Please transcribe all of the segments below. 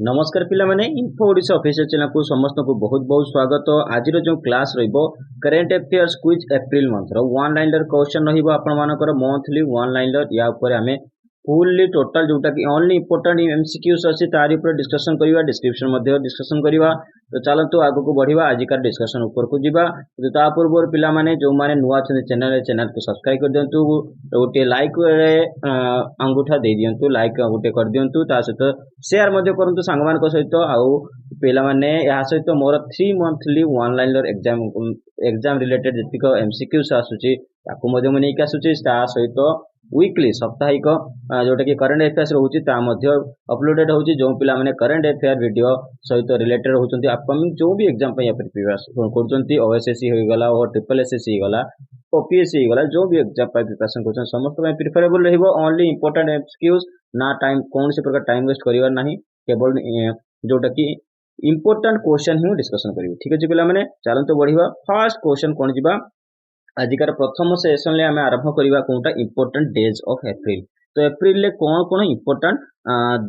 नमस्कार पिला माने इन्फो ओडिशा ऑफिशियल चैनल को समस्त को बहुत बहुत स्वागत। आज जो क्लास रहिबो current affairs quiz April month रो वन लाइनर क्वेश्चन रहिबो आपण मानकर मंथली वन लाइनर या ऊपर हमें फुल्ली टोटल जोटा कि ओनली इंपोर्टेंट एमसीक्यूज अछि तारि ऊपर डिस्कशन करिवा, डिस्क्रिप्शन मध्ये डिस्कशन करिवा। तो चलंतु आगु को बढ़िवा आजिकार डिस्कशन ऊपर को जिबा। तो ता पूर्व पिला माने जो माने नुवा छन चैनल को सब्सक्राइब कर दियंतु, गोटे लाइक रे अंगूठा दे दियंतु, लाइक गोटे कर दियंतु, ता सहित शेयर मध्ये करंतु सांगमान को सहित। आउ पिला माने या सहित मोर 3 monthly one liner exam related जतिक एमसीक्यूज आसुची ताकू मध्ये मने का आसुची ता सहित वीकली साप्ताहिक जोटा कि करंट अफेयर्स रहउची ता मध्ये अपलोडेड होउची। जो पिला माने करंट अफेयर वीडियो सहित रिलेटेड होउचंती अपकमिंग जो भी एग्जाम पे या प्रिपरेशन करचंती, ओएसएससी हो गला और ट्रिपल एसएससी हो गला, ओपीएससी हो गला, जो भी एग्जाम पे प्रिपरेशन करछन समस्त में प्रिफरेबल रहइबो ओनली इंपोर्टेंट एमसीक्यूज। ना टाइम कौन से प्रकार टाइम वेस्ट करिवार नाही, केवल जोटा कि इंपोर्टेंट क्वेश्चन ही डिस्कशन करिवे। ठीक अछि पिला माने चलंतो बढ़िवा। फर्स्ट क्वेश्चन कोन जिबा आजिकार प्रथम सेशन ले आमे आरंभ करिवा कोनटा इंपोर्टेंट डेज ऑफ एप्रिल। तो एप्रिल ले कोन कोन इंपोर्टेंट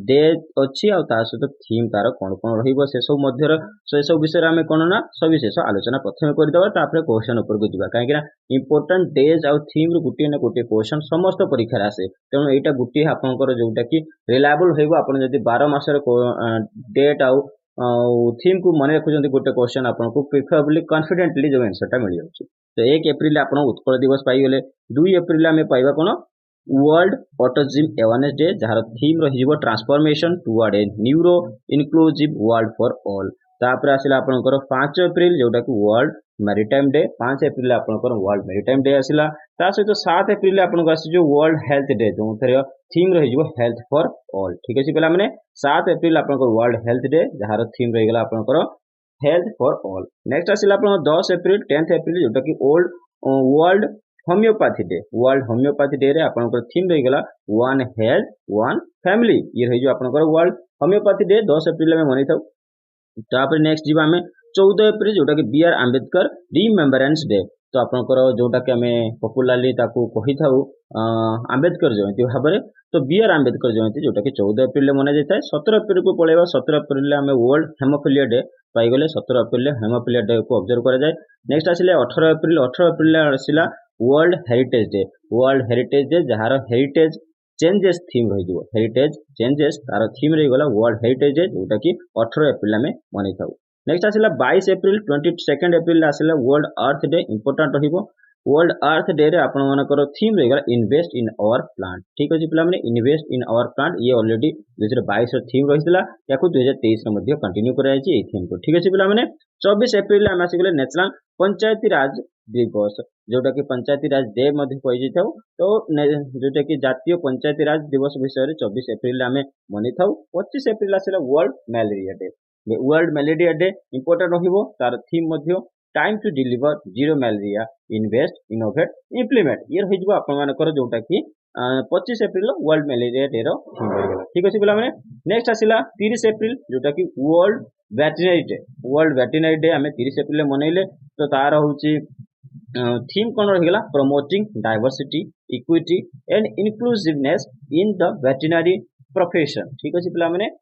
डे अछि आ ता सहित थीम तार कोन कोन रहिबो से सब मध्यर से सब विषय आमे कोन ना सविशेष आलोचना प्रथम करि दबा, तापर क्वेश्चन ऊपर को जिबा। काहे कि इंपोर्टेंट डेज आ थीम रो गुटी ना गुटी क्वेश्चन समस्त परीक्षा आसे, तेणु एटा गुटी आपनकर जोटा कि रिलायबल होइबो। आपन जदि 12 मासर डेट आ थीम को मन रखुचंती गोटे क्वेश्चन आपको प्रिफरेबली कॉन्फिडेंटली जो आंसर टा मिल जाउची। तो 1 एप्रिल आपण उत्कल दिवस पाई गले। 2 एप्रिल आमे पाइबा कोन वर्ल्ड ऑटिज्म अवेयरनेस डे, जहार थीम रहिबो transformation toward A neuro inclusive world for all. तापर आसिला आपनकर 5 एप्रिल जोटा कि वर्ल्ड मैरीटाइम डे। 5 एप्रिल आपनकर वर्ल्ड मैरीटाइम डे आसिला। ता सहित 7 एप्रिल आपनकर आसी जो वर्ल्ड हेल्थ डे, जो थरे थीम रहिबो हेल्थ फॉर ऑल। ठीक अछि पिला माने 7 एप्रिल आपनकर वर्ल्ड हेल्थ डे, जहार थीम रहि गला आपनकर हेल्थ फॉर ऑल। नेक्स्ट आसिला आपन 10 एप्रिल 10th एप्रिल जोटा कि old world homeopathy day. World homeopathy day रे आपनकर थीम रहि गला वन हेल्थ वन फैमिली। ये रहि जो आपनकर वर्ल्ड होम्योपैथी डे 10 एप्रिल में मनि थाउ। तापर नेक्स्ट जीवा हमें 14 एप्रिल जोटा कि B R Ambedkar remembrance day. तो आपनकर जोटा कि हमें पॉपुलरली ताकू कहि थाउ आंबेडकर जयंती भाबरे। तो बी आर आंबेडकर जयंती जोटा कि 14 एप्रिल में मना जाता है। 17 एप्रिल को पळेबा। 17 एप्रिल हमें वर्ल्ड हेमोफिलिया डे पाई गले। 17 एप्रिल हेमोफिलिया डे को ऑब्जर्व करा जाए। नेक्स्ट आसिले 18 एप्रिल 18 एप्रिल आसिला world heritage day. World heritage day जहार हेरिटेज चेंजेस थीम रही जो हेरिटेज चेंजेस तार थीम रही गला वर्ल्ड हेरिटेज डे, जोटा कि 18 एप्रिल में मनी थाउ। नेक्स्ट आसिला 22 एप्रिल 22 एप्रिल आसिला वर्ल्ड अर्थ डे। इंपोर्टेंट रहिबो वर्ल्ड अर्थ डे रे आपण मानकर थीम रही गला इन्वेस्ट इन आवर प्लांट। ठीक अछि पिला माने इन्वेस्ट इन आवर प्लांट ये ऑलरेडी 2022 रो थीम रहितला, याकू 2023 रो मध्ये कंटिन्यू करा जायछि ए थीम को। ठीक अछि पिला माने 24 एप्रिल हम आसी गले नेशनल पंचायती राज दिवस, जोटा कि पंचायती राज डे मध्ये कहि जैथाउ। तो जोटा कि जातीय पंचायती राज दिवस विषय रे 24 एप्रिल आमे मनि थाउ। 25 एप्रिल आसिला world malaria day. World malaria day important रहिबो, तार थीम मध्ये time to deliver zero malaria invest innovate implement ये रहिबो आपण मानकर जोटा कि 25 एप्रिल वर्ल्ड मलेरिया डे रो थीम रहि गेला। ठीक अछि पिला माने नेक्स्ट आसिला 30 एप्रिल जोटा कि world veterinary day. World veterinary day हमें 30 एप्रिल मनैले। तो तार होउची थीम कौन रहिगला promoting diversity equity and inclusiveness in the veterinary profession. ठीक अछि पिला माने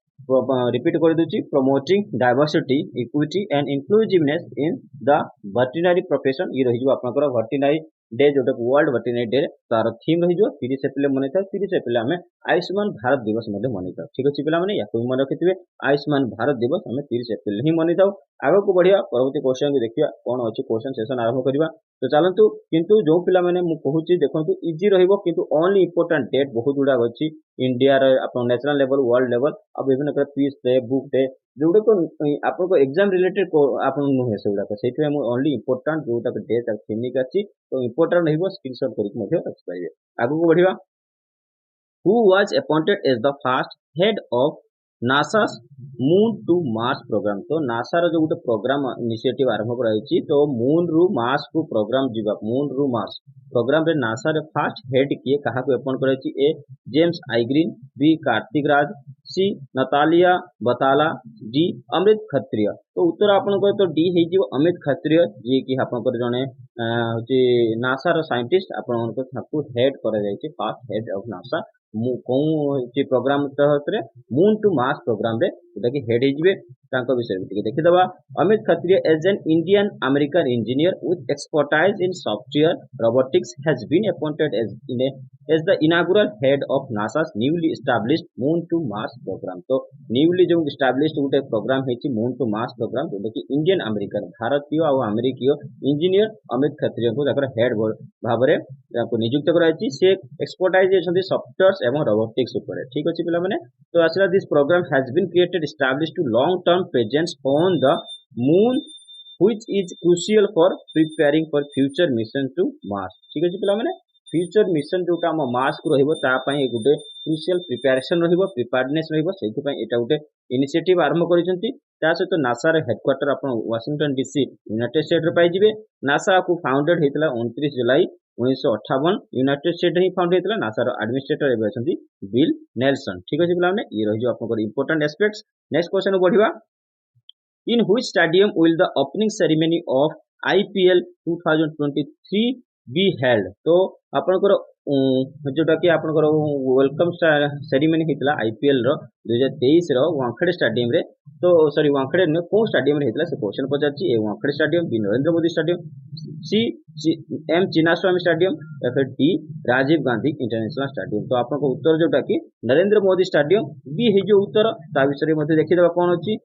रिपीट कर दूची promoting diversity equity and inclusiveness in the veterinary profession ये रहि जो आपनकर वेटरनरी डे जोटा वर्ल्ड वेटरनरी डे तार थीम रहि जो 30 एप्रिल मने था। 30 एप्रिल हमें आयुष्मान भारत दिवस मध्ये मनि था। ठीक अछि पिला माने याको मन रखिथिबे आयुष्मान भारत दिवस हमें 30 एप्रिल ही मनि थाउ। आगो को बढ़िया परवर्ती क्वेश्चन को देखिया कोन अछि क्वेश्चन सेशन आरंभ करिवा। तो चलंतु किंतु जो पिला माने मु कहूची देखंतु इजी रहिबो, किंतु ओनली इंपोर्टेंट डेट बहुत गुडा अछि इंडिया रे अपन नेशनल लेवल वर्ल्ड लेवल अब विभिन्न प्रकार क्विज डे बुक डे जोडे को आपन को एग्जाम रिलेटेड को आपन नु हे सेउडा को सेति मु ओनली इंपोर्टेंट जोटा के डेट आ थीमिक अछि। तो इंपोर्टेंट रहिबो स्क्रीनशॉट करिक मध्ये रख पाइबे। आगु को बढ़िवा। Who was appointed as the first head of NASA's moon to Mars program. तो नासा रो जो गोटे प्रोग्राम इनिशिएटिव आरंभ कराइछि, तो मून रु मार्स को प्रोग्राम जीवा मून रु मार्स प्रोग्राम रे नासा रे फर्स्ट हेड किए कहा को अपॉइंट कराइछि। ए जेम्स आइग्रीन, बी कार्तिक राज, सी नतालिया बताला, डी अमित खत्रिय। तो उत्तर आपन को तो डी हे जीव अमित खत्रिय, जे कि आपन को जने होची नासा रो साइंटिस्ट आपन को थाकू हेड करा जाइछि फर्स्ट हेड ऑफ नासा कौन प्रोग्राम तहत रे मून टू मार्स प्रोग्राम रे जोटा कि हेड हिजबे तांको विषय टिके देखिदबा। Amit Khatri as an Indian American engineer with expertise in software robotics has been appointed as the inaugural head of NASA's newly established moon to Mars program. तो न्यूली जो established गोटे प्रोग्राम हेची मून टू मार्स प्रोग्राम जोटा कि Indian American भारतीय और अमेरिकीय engineer Amit Khatri को ताकर head भाव में नियुक्त कराई। से एक्सपर्टाइज होती सॉफ्टवेयर एवं रोबोटिक्स ऊपर ठीक अच्छे पे। तो आसला this program has been created established to long term presence on the moon which is crucial for preparing for future mission to Mars ठीक अच्छे पे। फ्यूचर मिशन जोटा आम मार्स को रहिबो ता पई गोटे क्रुशियल प्रिपरेशन रहिबो प्रिपेयर्डनेस रहिबो सेति पई एटा गोटे इनिशिएटिव आरंभ करिसेंती। ता सहित नासा रे हेडक्वार्टर आपण वाशिंगटन डीसी यूनाइटेड स्टेट रे पाई जिवे। नासा को फाउंडेड हेतला 29 जुलाई 1958 यूनाइटेड स्टेट रे फाउंड हेतला। नासा रो एडमिनिस्ट्रेटर एबे अछंती बिल नेल्सन ठीक अछि पिला माने ये रहि जो आपन इंपोर्टेंट एस्पेक्ट्स। नेक्स्ट क्वेश्चन बढ़िबा। In which stadium will the opening ceremony of IPL 2023 be held? तो आपनकर जोटा कि आपनकर वेलकम सेरेमनी हेतला आईपीएल रो 2023 रो वांखड़े स्टेडियम रे। तो सॉरी वांखड़े ने को स्टेडियम रे हेतला से क्वेश्चन पचाची। A Wankhede stadium, B Narendra Modi stadium, C M Chinnaswamy stadium या फिर D Rajiv Gandhi international stadium. तो आपनको उत्तर जोटा कि नरेंद्र मोदी स्टेडियम बी हे जो उत्तर ता विषय मध्ये देखिदबा कोन अछि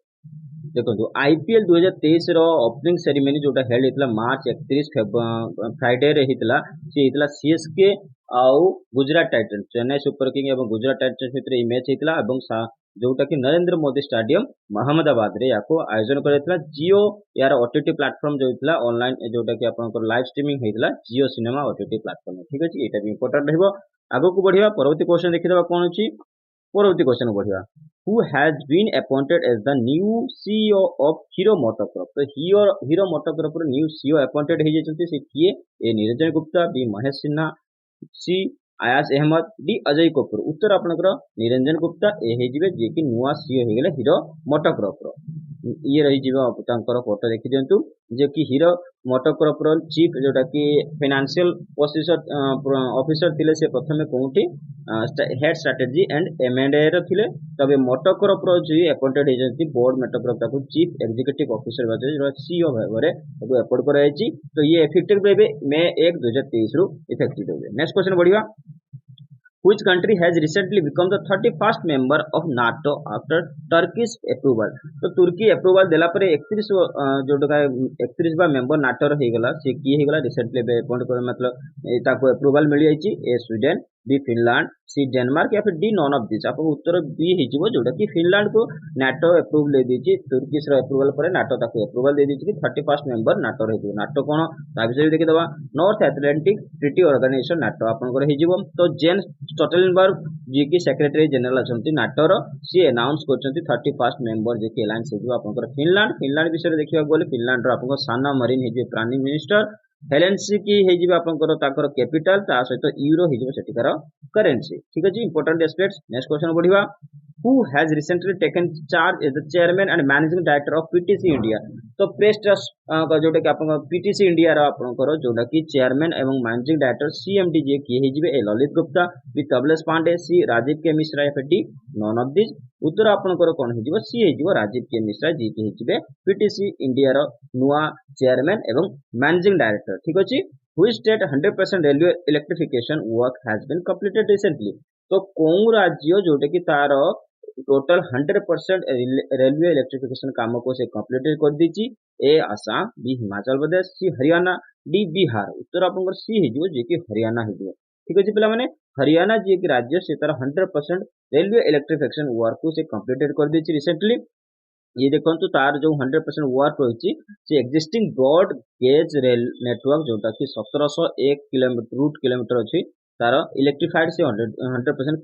देखो। आईपीएल 2023 रो ओपनिंग सेरेमनी जोटा हेल्ड हेतला मार्च 31 फ्राइडे रे हेतला। से हेतला सीएसके आउ Gujarat Titans Chennai super king एवं गुजरात टाइटंस भितर ई मैच हेतला एवं जोटा कि नरेंद्र मोदी स्टेडियम अहमदाबाद रे याको आयोजन करैतला। जियो यार ओटीटी प्लेटफॉर्म जो हेतला ऑनलाइन जोटा कि आपनकर लाइव स्ट्रीमिंग हेतला जियो सिनेमा ओटीटी प्लेटफॉर्म ठीक अछि। एटा भी इंपोर्टेंट रहबो। आगो को बढ़िया परवर्ती क्वेश्चन देखिदबा कोन अछि। परवर्ती क्वेश्चन बढ़िया। Who has been appointed as the new CEO of Hero MotoCorp? तो Hero MotoCorp रो न्यू सीईओ अपॉइंटेड हे जेचंती से किए ए निरंजन गुप्ता, बी महेश सिन्हा, सी आयास अहमद, डी अजय कपूर। उत्तर आपनकर निरंजन गुप्ता ए हे जिवे जे कि नुवा सीईओ हे गेले हीरो मोटोकॉर्प रो। ये रही जिवे तांकर फोटो देखि दियंतु जे कि हीरो मोटोकॉर्प रो चीफ जोटा कि फाइनेंशियल ऑफिसर थिले। से प्रथमे कोउठी हेड स्ट्रेटजी एंड एमएनए रो थिले। तबे मोटोकॉर्प रो जे अपॉइंटेड हे जेंती बोर्ड मोटोकॉर्प ताको चीफ एग्जीक्यूटिव ऑफिसर बाजे जो सीईओ भाबरे ताको अपॉइंट करायछि। तो ये इफेक्टिव बेबे मई 1 2023 रु इफेक्टिव होबे। नेक्स्ट क्वेश्चन बढ़िया। Which country has recently become the 31st member of NATO after Turkish approval? तो तुर्की अप्रूवल देला परे 31 जोटा 31 बा मेंबर नाटो रो हेगला। से की हेगला रिसेंटली अपॉइंट कर मतलब ताको अप्रूवल मिली आइची। A Sweden, B Finland, C Denmark या फिर डी नॉन ऑफ दिस। आपको उत्तर बी हे जिवो जोटा कि फिनलैंड को नाटो अप्रूवल दे दीची। तुर्की रो अप्रूवल परे नाटो ताको अप्रूवल दे दीची कि 31st मेंबर नाटो रो हेजिवो। नाटो कोन ता विषय देखि दबा। North Atlantic Treaty Organization NATO आपनकर हेजिवो। तो जेन स्टोल्टेनबर्ग जी की सेक्रेटरी जनरल अछंती नाटो रो सी अनाउंस करछंती 31st मेंबर जे कि अलायंस हेजिवो आपनकर फिनलैंड। फिनलैंड विषय देखिबा बोले फिनलैंड रो आपनकर साना मरीन हेजिवो प्राइम मिनिस्टर। हेलेंसिकी हेजिवो आपनकर ताकर कैपिटल ता सहित यूरो हेजिवो सेटिकार करेंसी ठीक अछि। Important aspects. नेक्स्ट क्वेश्चन बढ़िबा। Who has recently taken charge as the chairman and managing director of PTC India? तो प्रेस ट्रस्ट जोटा कि आपन पीटीसी इंडिया रो आपनकर जोटा कि चेयरमैन एवं मैनेजिंग डायरेक्टर सीएमडी जे की हेजिबे ए ललित गुप्ता, बी तबलेश पांडे, सी राजीव के मिश्रा या फिर डी नॉन ऑफ दिस। उत्तर आपनकर कोन हेजिबो सी हेजिबो राजीव के मिश्रा जी की हेजिबे पीटीसी इंडिया रो नुआ चेयरमैन एवं मैनेजिंग डायरेक्टर ठीक अछि। Which state 100% railway electrification work has been completed recently? तो कोन राज्य जोटा कि तार टोटल 100% रेलवे इलेक्ट्रिफिकेशन काम को से कंप्लीट कर दीची। ए आसाम, बी हिमाचल प्रदेश, सी हरियाणा, डी बिहार। उत्तर आपनकर सी हेजिवो जे कि हरियाणा हेजिवो ठीक अछि पिला माने। हरियाणा जे कि राज्य से तार 100% रेलवे इलेक्ट्रिफिकेशन वर्क को से कंप्लीटेड कर दीची रिसेंटली। ये देखंतु तार जो 100% वर्क होइची से existing broad gauge rail network जोटा कि 1701 किलोमीटर अछि तार इलेक्ट्रिफाइड से 100%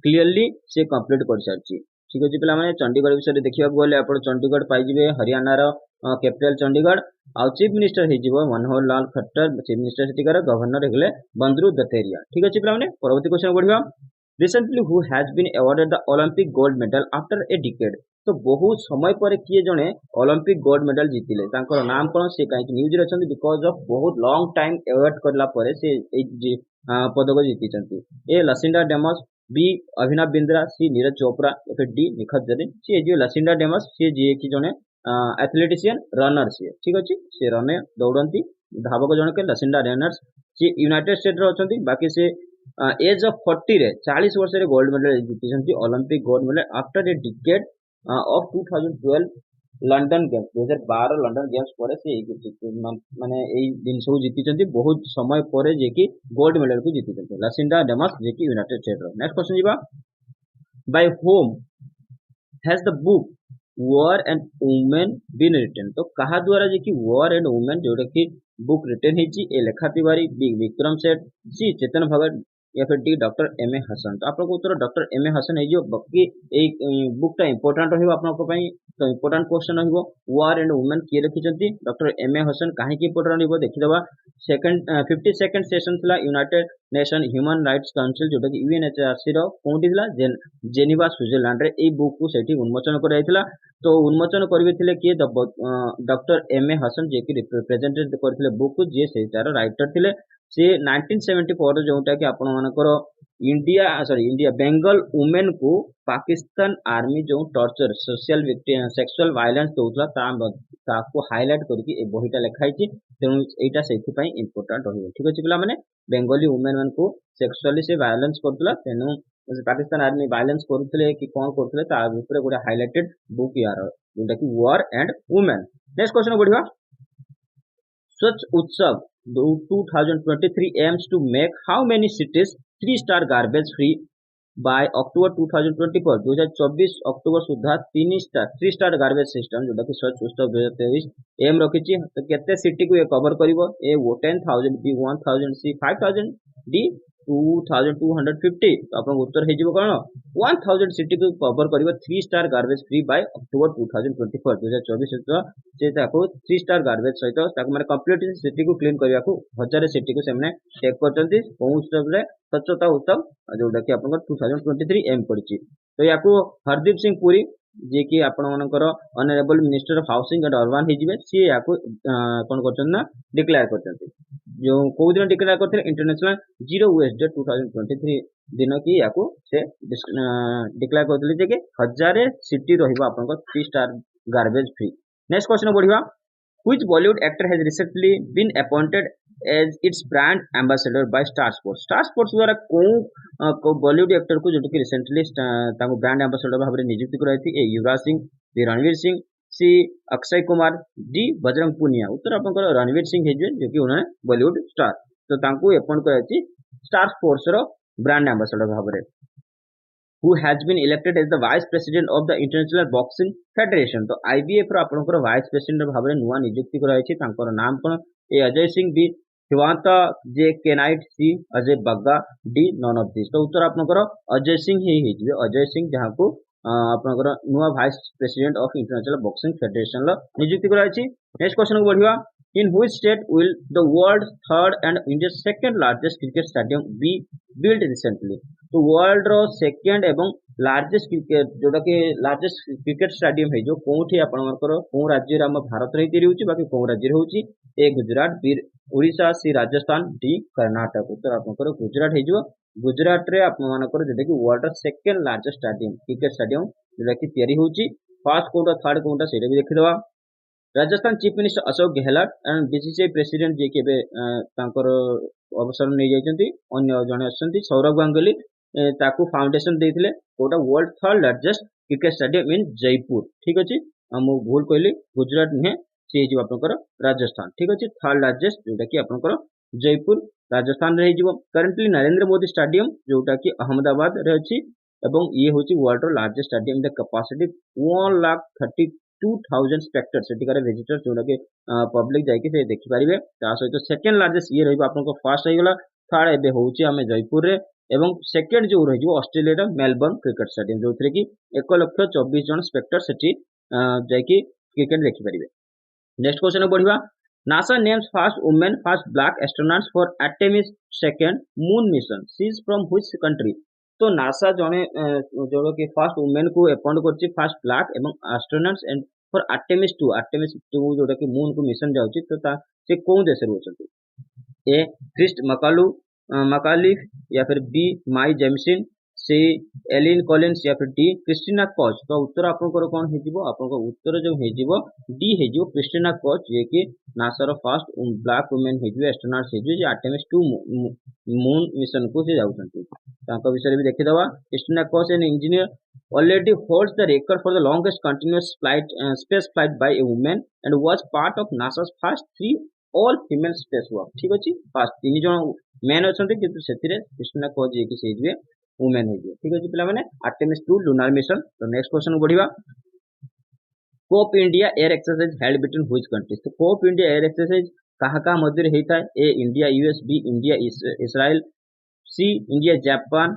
क्लियरली से कंप्लीट कर सारची ठीक अछि पिला माने। चंडीगढ़ विषय देखिबा बोले आपण चंडीगढ़ पाई जिवे हरियाणा रो कैपिटल चंडीगढ़। आ चीफ मिनिस्टर हे जिवो मनोहर लाल खट्टर चीफ मिनिस्टर सेटिकार। गवर्नर हेगले बंदरू दत्तेरिया ठीक अछि पिला माने। परवर्ती क्वेश्चन बढ़िबा। Recently who has been awarded the Olympic gold medal after a decade? तो बहुत समय पर किए जने ओलंपिक गोल्ड मेडल जीतिले तांकर नाम कोन से काई न्यूज रे अछंती बिकॉज ऑफ बहुत लॉन्ग टाइम अवेट करला परे से ए पदक जीति चंती। ए लसिंडा डेमस, बी अभिनव बिंद्रा, सी नीरज चोपड़ा, या फिर डी निखत जरीन। सी जो लसिंडा डेमस, सी जी कि जने एथलेटिशियन रनर सी, ठीक अच्छे सी रन दौड़ती धावक जनके लसिंडा रनर्स। सी यूनाइटेड स्टेट अच्छी, बाकी से एज ऑफ 40 रे 40 वर्ष रे गोल्ड मेडल जीति Olympic gold medal after a decade of 2012 London games 2012 London games पर से माने जिन सब जीति बहुत समय पर जे कि गोल्ड मेडल को जीति लसिंडा डेमस जे कि यूनाइटेड स्टेट रो। नेक्स्ट क्वेश्चन जीवा, by whom has the book War and Women been written. तो कहा द्वारा जे कि वॉर एंड वुमेन जोटा कि बुक रिटन है ए लेखा तिवारी, बी विक्रम सेठ, सी चेतन भगत, या फिर D doctor M A Hasan. तो आपको उत्तर डॉक्टर एम ए हसन है बाकी बुकटा इंपोर्टाट रही तो इंपोर्टाट क्वेश्चन रही वॉर एंड वुमेन किए लिखिं डॉक्टर एम ए हसन कहीं इंपोर्टाट रही देखीदे। सेकंड 52nd सेशन था United Nation Human Rights Council जोटा कि यूएनएचआरसी कौटी जेनेवा स्विट्जरलैंड रे ए बुक को सेठी उन्मोचन कराइथिला। तो उन्मोचन करिवे किए डॉक्टर एम ए हसन जे कि रिप्रेजेंटेट करथिले बुक को, जे से तार राइटर थिले से 1974 जोटा कि आपण मानकर इंडिया बेंगल वुमेन को पाकिस्तान आर्मी जो टॉर्चर सोशल सेक्सुअल वायलेंस दउथला ताको हाईलाइट करके ए बहीटा लिखाई। तेणु एटा सेथिपाई इंपोर्टेंट रहिबो, ठीक अछि पिला माने बेंगली वुमेन मान को सेक्सुअली से वायलेंस करथला, तेणु पाकिस्तान आर्मी वायलेंस करथले कि कोन करथले ता ऊपर गोटे हाईलाइटेड बुक यार जोटा कि war and women. Next question बढ़िया, स्वच्छ उत्सव 2023 aims to make how many cities 3-star garbage free by October 2024। 2024 October Sudha 3 star garbage system जोटा कि स्वच्छ उत्सव 2023 एम रखी। तो केते सिटी को ये कवर करिवो, ए 10,000, बी 1,000, सी 5,000, डी 2,250। तो आपन उत्तर हे जिवो कोन 1,000 सिटी को कवर करिवो three star garbage free by October 2024। 2024 से ताको 3-स्टार गार्बेज सहित ताको माने कंप्लीट सिटी को क्लीन करबा को 1000 सिटी को सेमने टेक करचंती उत्सव रे स्वच्छता उत्सव जोटा कि आपन 2023 एम पड़ची। तो याको हरदीप सिंह पुरी जे कि आपण मानकर honourable minister of housing and urban हिजबे सी याको कोन करचन ना डिक्लेयर करचंती। जो को दिन डिक्लेयर करथिले इंटरनेशनल जीरो वेस्ट डे 2023 दिन की याको से डिक्लेयर करथिले जे कि 1000 सिटी रहिबो आपन three star garbage free. Next question बढ़िबा, which Bollywood actor has recently been appointed as its brand ambassador by Star Sports. Star Sports द्वारा को बॉलीवुड एक्टर को जो कि रिसेंटली ताको ब्रांड एम्बेसडर भाबरे नियुक्ति कराई थी। ए युवराज सिंह, बी रणवीर सिंह, सी अक्षय कुमार, डी बजरंग पुनिया। उत्तर आपन रणवीर सिंह हेजे जो कि उन्होंने बॉलीवुड स्टार तो तांको अपॉइंट कराई स्टार स्पोर्ट्स रो ब्रांड एम्बेसडर भाबरे। who has been elected as the vice president of the International Boxing Federation। तो IBF रो आपनकर वाइस प्रेसिडेंट भाबरे नुवा नियुक्ति कराई छि। तांकर नाम कोन, ए अजय सिंह, बी हिवांत जे केनाइट, C Ajay Bagga, D none of this. तो उत्तर आपनकर अजय सिंह ही हिजबे, अजय सिंह जहां को आपनकर नुवा vice president of international boxing federation लो नियुक्ति कराई छि। नेक्स्ट क्वेश्चन को बढ़िया, in which state will the world's third and India's second largest cricket stadium be built recently। तो वर्ल्ड रो सेकंड एवं लार्जेस्ट क्रिकेट जोटा कि लार्जेस्ट क्रिकेट स्टेडियम है जो कोठी आपनकर को राज्य रे हम भारत रे तिरि होची, बाकी को राज्य रे होची, A Gujarat, B Odisha, C Rajasthan, D Karnataka. उत्तर आपनकर गुजरात है जो गुजरात रे आपनकर जेटा कि वर्ल्ड रो second largest stadium cricket stadium जेटा कि तयारी होची। फर्स्ट कोटा थर्ड कोटा सेटा भी देखि दवा। Rajasthan chief minister Ashok Gehlot and BCCI president जे के तांकर अवसर नै जाइछन्ती, अन्य जने असछन्ती सौरभ गांगुली ताकू फाउंडेशन देथिले कोटा world third largest cricket stadium in Jaipur. ठीक अछि, हम भूल कहली गुजरात नहे से जे आपनकर राजस्थान। ठीक अछि, थर्ड लार्जेस्ट जोटा कि आपनकर जयपुर राजस्थान रे हिजबो। करंटली नरेंद्र मोदी स्टेडियम जोटा कि अहमदाबाद रे अछि एवं ये होची वर्ल्ड रो largest stadium the capacity 1,32,000 spectator सेटिकार विजिटर जोटा कि पब्लिक जाके से देखि परिबे। ता सहित सेकंड लार्जेस्ट ये रहिबो आपनको फर्स्ट रहिगला, थर्ड एबे होची हमें जयपुर रे एवं सेकंड जो रहिबो ऑस्ट्रेलिया रा मेलबर्न क्रिकेट स्टेडियम जोथरे कि 1,24,000 जन स्पेक्टर सेठी जाके क्रिकेट देखि परिबे। नेक्स्ट क्वेश्चन बढ़िबा, NASA names first women first black astronauts for Artemis second moon mission, she is from which country. तो नासा जने जो कि फर्स्ट वुमेन को अपॉइंट करछि फर्स्ट ब्लैक एवं एस्ट्रोनॉट्स एंड फॉर आर्टेमिस 2 जोटा कि मून को मिशन जाउछि। तो ता से कोन देश रे होछथि, ए क्रिस्ट मकालिफ, या फिर B Mae Jemison, C Eileen Collins या फिर डी क्रिस्टिना कोच। तो उत्तर आपनकर कौन हेजिबो आपनकर उत्तर जो हेजिबो डी हेजिबो क्रिस्टिना कोच जे कि NASA row first black women हेजिबो astronaut हेजिबो जे आर्टेमिस 2 मून मिशन को से जाउछंती। तांका विषय भी देखि दवा। Christina coach an engineer already holds the record for the longest continuous flight space flight by a woman and was part of NASA's first 3 all female spacewalk। ठीक अछि fast 3 जण मैन अछंती किंतु सेतिरे क्रिस्टिना कोच जे कि से जे women है। ठीक अछि पिला माने आर्टेमिस 2 लुनार मिशन। तो नेक्स्ट क्वेश्चन बढ़िबा। Cope India air exercise held between which countries. तो कोप इंडिया एयर एक्सरसाइज कहा कहा मध्य हेता है। A India US, B India Israel, C India Japan,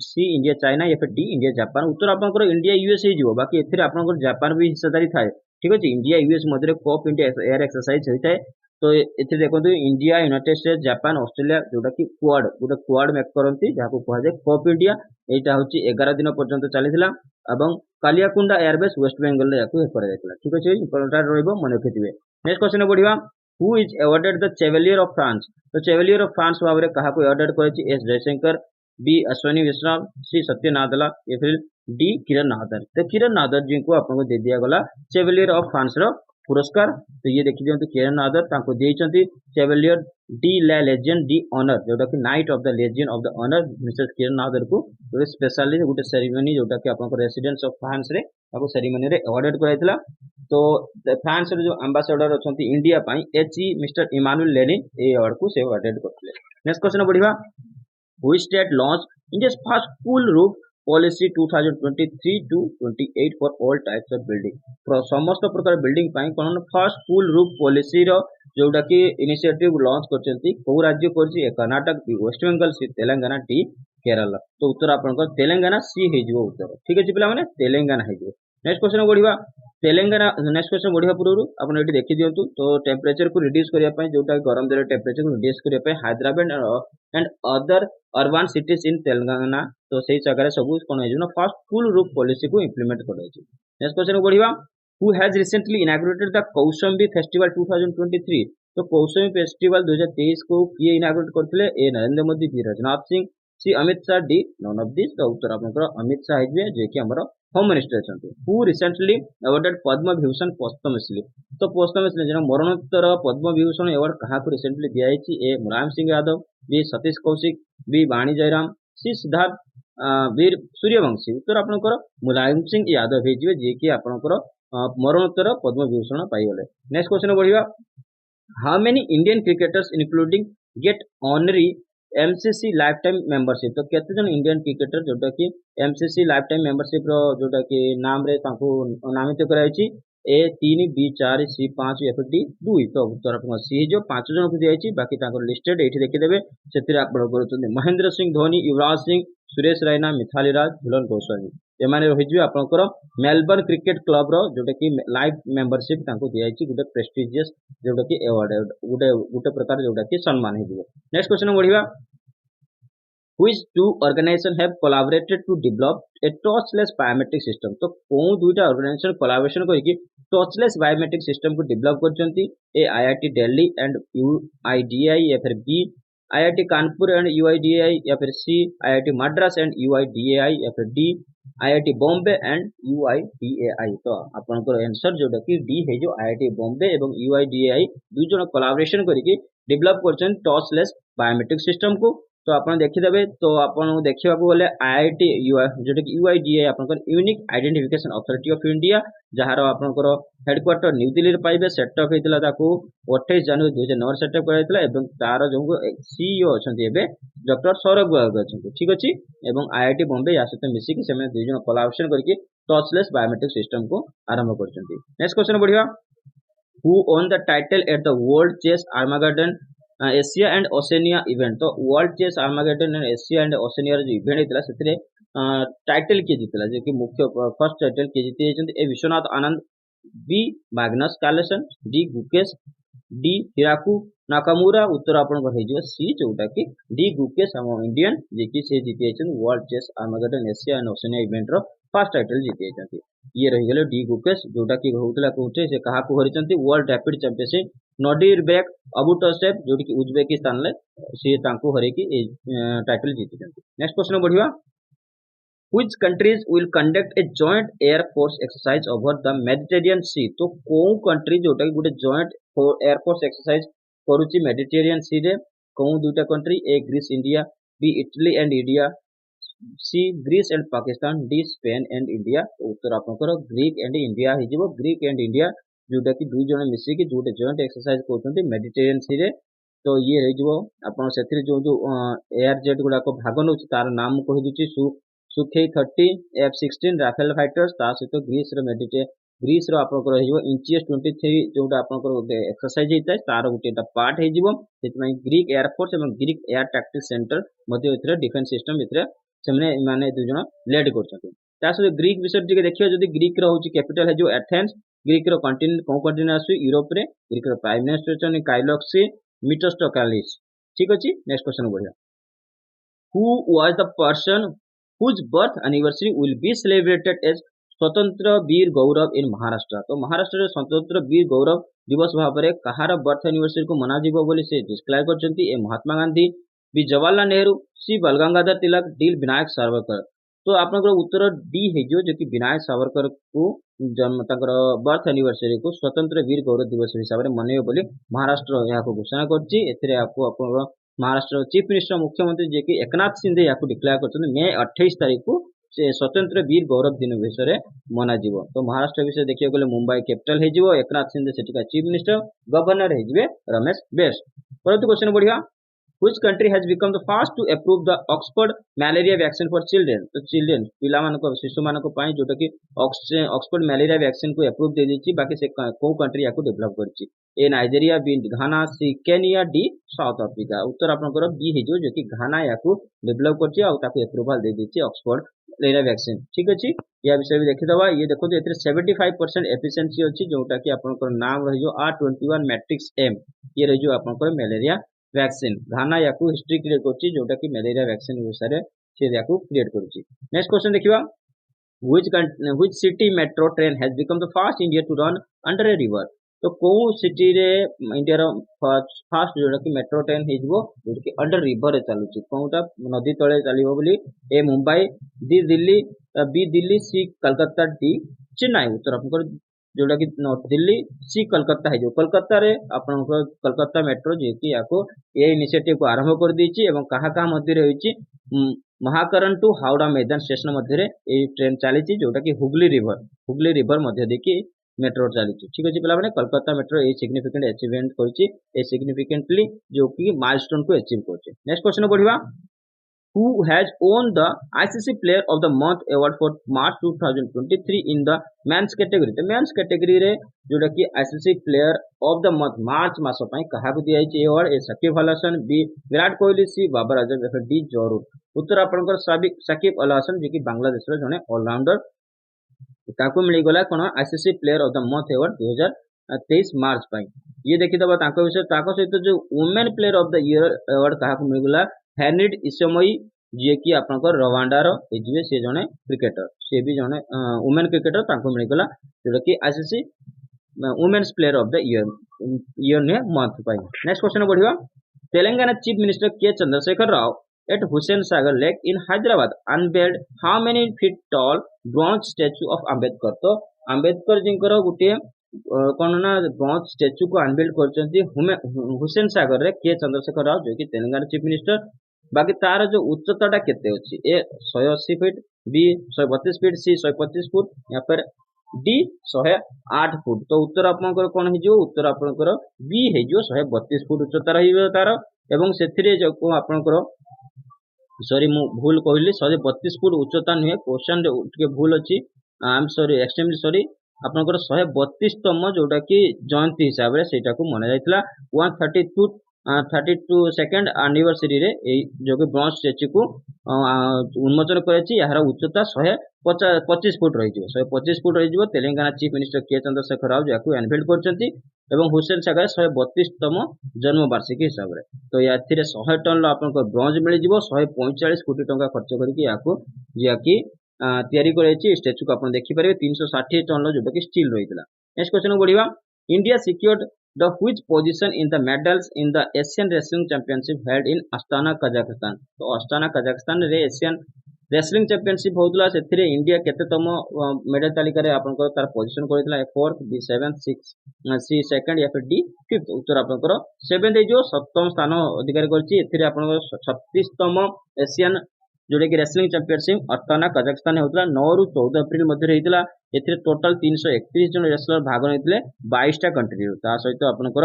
C India China या फिर डी इंडिया जापान। उत्तर आपनकर इंडिया यूएस ही जीवो बाकी एथिरे आपनकर जापान भी हिस्सादारी थाए। ठीक अछि इंडिया यूएस मध्य कोप इंडिया एयर एक्सरसाइज होता है। तो एथिरे देखंतु India, United states, Japan, Australia जोटा कि क्वाड गोटे क्वाड मेक करंती जाको कहा जाय कोप इंडिया। एटा होची 11 दिन पर्यंत चलीथिला एवं कालियाकुंडा एयरबेस वेस्ट बेंगल रे याकू कर जायतिला। ठीक अछि इंपोर्टेंट रहइबो मन रखिथिबे। नेक्स्ट क्वेश्चन बढ़िबा। Who is awarded the chevalier of France. तो चेवलियर ऑफ फ्रांस भाबरे कहा को अवार्डेड करछि। S Jaishankar, B Ashwini Vaishnaw, C Satya Nadella या फिर डी किरण नादर। तो किरण नादर जी को आपको दे दिया गला चेवलियर ऑफ फ्रांस रो पुरस्कार। तो ये देखि दियंतु किरण नादर ताको देइचंती chevalier de la legend de honour जोटा कि knight of the legend of the honour Mrs Kiran Nadar को गोटे स्पेशली गोटे सेरेमनी जोटा कि आपन रेसिडेंस ऑफ फ्रांस रे ताको सेरेमनी रे अवार्डेड कराइतला। तो फ्रांस रे जो एम्बेसडर अछंती इंडिया पई HE Mr Emmanuel Lenain a award को से अवार्डेड करथिले। नेक्स्ट क्वेश्चन बढ़िबा। Which state launch India's first full roof policy 2023 to 28 for all types of building. समस्त प्रकार बिल्डिंग पई कोन फर्स्ट फुल रूफ पॉलिसी रो जोटा कि इनिशिएटिव लॉन्च करचंती को राज्य करछि। Karnataka, B West Bengal, C Telangana, D Kerala. तो उत्तर आपनकर तेलंगाना सी हे जो उत्तर। ठीक अछि पिला माने तेलंगाना हे जो। नेक्स्ट क्वेश्चन बढ़िबा। तेलंगाना नेक्स्ट क्वेश्चन बढ़िया पूर्व आपन एटी देखि दियंतु। तो टेम्परेचर को रिड्यूस करिया पई जोटा गरम देले टेम्परेचर को रिड्यूस करिया पई Hyderabad and other urban cities in Telangana तो सही जगह सब कोन है जो फर्स्ट फुल रूफ पॉलिसी को इंप्लीमेंट कराई छै। नेक्स्ट क्वेश्चन बढ़िबा। Who has recently inaugurated the Kaushambi festival 2023। तो कौशंबी फेस्टिवल 2023 को किए इनॉग्रेट करथिले। A Narendra Modi, B Rajnath Singh, C Amit Shah, D none of this. तो उत्तर आपनकर अमित शाह हे जे कि हमर होम मिनिस्टर छथि। Who recently awarded Padma Vibhushan posthumously. तो पोस्टमसली जन मरणोत्तर पद्म विभूषण अवार्ड कहा को रिसेंटली दिया है। ए मुलायम सिंह यादव, बी सतीश कौशिक, बी वाणी जयराम, सी सिद्धार्थ वीर सूर्यवंशी। उत्तर आपनकर मुलायम सिंह यादव हे जे कि आपनकर मरणोत्तर पद्म विभूषण पाई गले। नेक्स्ट क्वेश्चन बढ़िबा। How many Indian cricketers including get honorary MCC life time membership. तो केते जन इंडियन क्रिकेटर जोटा कि एमसीसी लाइफ टाइम मेंबरशिप रो जोटा कि नाम रे ताको नामित कराई छी। ए 3, बी 4, सी 5 या फिर डी 2। तो उत्तर आपन सी जो 5 जन को दियाई छी। बाकी ताको लिस्टेड एठी देखि देबे। सेतिर आपन करछन महेंद्र सिंह धोनी, युवराज सिंह, सुरेश रैना, मिथाली राज, झूलन गोस्वामी। एमाने रहिजु आपनकर मेलबर्न क्रिकेट क्लब रो जोटा कि लाइफ मेंबरशिप ताको दियाई छी गुटे प्रेस्टिजियस जोटा कि अवार्ड गुटे प्रकार जोटा कि सम्मान हे दिबो। नेक्स्ट क्वेश्चन बढ़िबा। Which two organizations have collaborated to develop a touchless biometric system। तो कौन दुईटा ऑर्गेनाइजेशन कोलैबोरेशन करके टचलेस बायोमेट्रिक सिस्टम को डेवलप करचंती। A IIT Delhi and UIDAI या फिर B IIT Kanpur and UIDAI या फिर C IIT Madras and UIDAI या फिर D IIT Bombay and UIDAI. तो आपनकर आंसर जोटा कि डी है जो आईआईटी बॉम्बे एवं यूआईडीएआई दुई जन कोलैबोरेशन करके डेवलप करचन टचलेस बायोमेट्रिक सिस्टम को। तो आपन देखिदेबे। तो आपन देखिबा को बोले आईआईटी जोटा कि यूआईडीएआई आपनकर unique identification authority of India जहार आपनकर हेडक्वार्टर न्यू दिल्ली रे पाइबे। सेटअप हेतिला ताको 28 जनवरी 2009 सेटअप कराइतला एवं तार जो सीईओ अछंती एबे डॉक्टर सौरभ गोयल अछंती। ठीक अछि एवं आईआईटी बॉम्बे या सहित मिसी कि सेमे दुई जन कोलैबोरेशन करके टचलेस बायोमेट्रिक सिस्टम को आरंभ करचंती। नेक्स्ट क्वेश्चन बढ़िया। Who won the title at the world chess Armageddon Asia and Oceania event. तो world chess Armageddon and Asia and Oceania जो इवेंट हेतला सेतिरे टाइटल के जितला जे कि मुख्य फर्स्ट टाइटल के जीते जंती। A Vishwanath Anand, B Magnus Carlsen, D Gukesh, D हिराकु नाकामुरा। उत्तर आपन हे जो सी जोटा कि डी गुकेश हम इंडियन जे कि से जीते जंती world chess Armageddon Asia and Oceania event रो फर्स्ट टाइटल जीते जंती। ये रही गले डी गुकेश जोटा कि होतला कोठे से कहा को हरिचंती वर्ल्ड रैपिड चैंपियनशिप नोडिरबेक अबुटसेफ जोटी कि उज्बेकिस्तान ले से तांको हरे कि टाइटल जीति जंती। नेक्स्ट क्वेश्चन बढ़िया। Which countries will conduct a joint air force exercise over the Mediterranean Sea? तो कोउ कंट्री जोटा कि गोटे joint air force exercise करूची Mediterranean Sea रे कोउ दुटा country A Greece India B Italy and India C Greece and Pakistan D Spain and India उत्तर आपनकर ग्रीक एंड इंडिया हिजिबो ग्रीक एंड इंडिया जोटा कि दुई जण मिसी कि जोटे जॉइंट एक्सरसाइज करछन्ती मेडिटेरियन सी रे तो ये रहिजिबो आपन सेथिरे जो जो एयर जेट गुडा को भाग नउची तार नाम कहि दिछि सुखे 30 F-16 राफेल फाइटर्स ता सहित ग्रीस रो ग्रीस रो आपनकर रहिजिबो इंचिएस 23 जोटा आपनकर गोटे एक्सरसाइज हिताय तार गोटे पार्ट हिजिबो सेतमय ग्रीक एयर फोर्स एवं ग्रीक एयर टैक्टिक्स सेंटर मध्ये इतरे डिफेंस सिस्टम इतरे सेमने माने दुई जण लेड करछन्ती ता सहित ग्रीक विषय टिके देखियो जदि ग्रीक रो होची कैपिटल है जो एथेंस ग्रीक रो कॉन्टिनेंट को कॉन्टिनेंट आसु यूरोप रे ग्रीक रो प्राइम मिनिस्टर छन काइलॉक्सी मिटोस्टोकालिस ठीक अछि नेक्स्ट क्वेश्चन बढ़िया who was the person whose birth anniversary will be celebrated as स्वतंत्र वीर गौरव इन महाराष्ट्र तो महाराष्ट्र रे स्वतंत्र वीर गौरव दिवस भाबरे कहार बर्थ एनिवर्सरी को मना जीवो बोली से डिस्क्लेयर करछन्ती ए महात्मा गांधी बी जवाहरलाल नेहरू सी बालगंगाधर तिलक डी विनायक सावरकर तो आपनकर उत्तर डी हेजो जो कि विनायक सावरकर को जन्म तकर बर्थ एनिवर्सरी को स्वतंत्र वीर गौरव दिवस हिसाब रे मनेयो बोली महाराष्ट्र यहाँ को घोषणा करछि एथिरे आपको आपन महाराष्ट्र चीफ मिनिस्टर मुख्यमंत्री जे कि एकनाथ शिंदे यहाँ डिक्लेयर करछन्ती मे 28 तारीख को से स्वतंत्र वीर गौरव दिन विषय मना जीव तो महाराष्ट्र विषय देखिए गले मुंबई कैपिटल हो एकनाथ शिंदे सेठिका चीफ मिनिस्टर गवर्नर हो रमेश बेस्ट परंतु क्वेश्चन बढ़िया which country has become the first to approve the Oxford malaria vaccine for children तो चिल्ड्रेन पिला मानको शिशु मानको पाई जोटा कि ऑक्सफोर्ड malaria vaccine को अप्रूव दे दीची बाकी से को कंट्री याको डेवलप करची ए नाइजीरिया बी घाना सी केनिया डी साउथ अफ्रीका उत्तर आपनकर बी हेजो जो कि घाना याको डेवलप करची आ ताको अप्रूवल दे दीची ऑक्सफोर्ड malaria vaccine ठीक अछि या विषय भी देखि दवा ये देखो एथरे 75% एफिशिएंसी अछि जोटा कि आपनकर नाम रहियो R21 मैट्रिक्स M ये रहियो आपनकर malaria वैक्सीन घाना याकू हिस्ट्री क्रिएट करछि जोटा कि मलेरिया वैक्सीन विषय से याकू क्रिएट करछि नेक्स्ट क्वेश्चन देखिबा which city metro train has become the first India to run under a river तो को सिटी रे इंडिया रो फर्स्ट जोटा कि मेट्रो ट्रेन हेजबो जोटा कि अंडर रिवर रे चालुछि कोनटा नदी तळे चालिबो बोली ए मुंबई डी दिल्ली बी दिल्ली सी कलकत्ता डी चेन्नई उत्तर आपनकर जोटा कि दिल्ली सी कलकत्ता है जो कलकत्ता रे आपन कलकत्ता मेट्रो जे कि याको ए इनिशिएटिव को आरंभ कर दीची एवं कहा कहा मध्य रे होईची महाकरण टू हावड़ा मैदान स्टेशन मध्य रे ए ट्रेन चलीची जोटा कि हुगली रिवर मध्य देखि मेट्रो चलीची ठीक अछि पिला माने Calcutta metro a significant achievement करची ए सिग्निफिकेंटली जो कि माइलस्टोन को अचीव करची नेक्स्ट क्वेश्चन बढ़िबा who has won the ICC Player of the Month award for March 2023 in the men's category तो men's category रे जोटा कि ICC Player of the Month मार्च मास पई कहा को दिया छै अवार्ड ए सकीब अल हसन बी विराट कोहली सी बाबर आजम एफ डी जरूर उत्तर आपनकर सकीब अल हसन जे कि बांग्लादेश रो जने ऑलराउंडर ताको मिली गला कोन ICC Player of the Month award 2023 मार्च पई ये देखि दबा ताको विषय ताको सहित जो women player of the year award कहा को मिली गला हैनिड इसमोई जे कि आपनकर रवांडा रो एजिवे से जने क्रिकेटर से भी जने वुमेन क्रिकेटर ताको मिली गला जोटा कि ICC women's player of the year ने मंथ पाई नेक्स्ट क्वेश्चन बढ़िवा Telangana chief minister K Chandrashekar Rao at Hussain Sagar Lake in Hyderabad unveiled how many feet tall bronze statue of Ambedkar तो अंबेडकर जिंकर गुटे कौन ना ब्रॉन्ज स्टैच्यू को अनबिल्ड करछन्ती हुसैन सागर रे के चंद्रशेखर राव जो कि तेलंगाना चीफ मिनिस्टर बाकी तार जो उच्चताटा केते अछि ए 180 फीट बी 132 फीट सी 125 फुट या फिर डी 108 फुट तो उत्तर आपनकर कोन हे जो उत्तर आपनकर बी हे जो 132 फुट उच्चता रहिबो तार एवं सेथिरे जो को आपनकर सॉरी मु भूल कहली 132 फुट उच्चता नुहे क्वेश्चन टिके भूल अछि I am sorry extremely sorry आपनकर 132 तम जोटा कि जयंती हिसाब रे सेटा को मना जायतला 132 सेकंड एनिवर्सरी रे ए जो कि ब्रॉन्ज स्टैच्यू को उन्मोचन करछि यार उच्चता 125 फुट रहि जिवो 125 फुट रहि जिवो Telangana chief minister K Chandrashekar Rao Jakhu unwell करछन्ती एवं हुसैन सागर 132 तम जन्म वार्षिकी हिसाब रे तो याथिरे 100 टन लो आपनको ब्रॉन्ज मिलि जिवो 145 कोटी टंका खर्च करके याकू याकी तयारी करछि स्टैच्यू को आपण देखि परिबे 360 टन लो जोटा कि स्टील रहितला नेक्स्ट क्वेश्चन बढ़िबा India secured the which position in the medals in the Asian Wrestling Championship held in Astana Kazakhstan तो Astana Kazakhstan रे एशियन रेसलिंग चैंपियनशिप होतला सेथिरे इंडिया केतेतम मेडल तालिका रे आपनकर तार पोजीशन करथिला फोर्थ बी 7th 6 सी second या फिर डी फिफ्थ उत्तर आपनकर 7th जो सप्तम स्थान अधिकार करछि एथिरे आपनकर 36तम एशियन जोड़े कि रेसलिंग चैंपियनशिप अस्ताना कजाकिस्तान होतला 9 रु 14 अप्रैल मध्ये रहितला एथिरे टोटल 331 जन रेसलर भाग नेथिले 22 टा कंट्री ता सहित आपनकर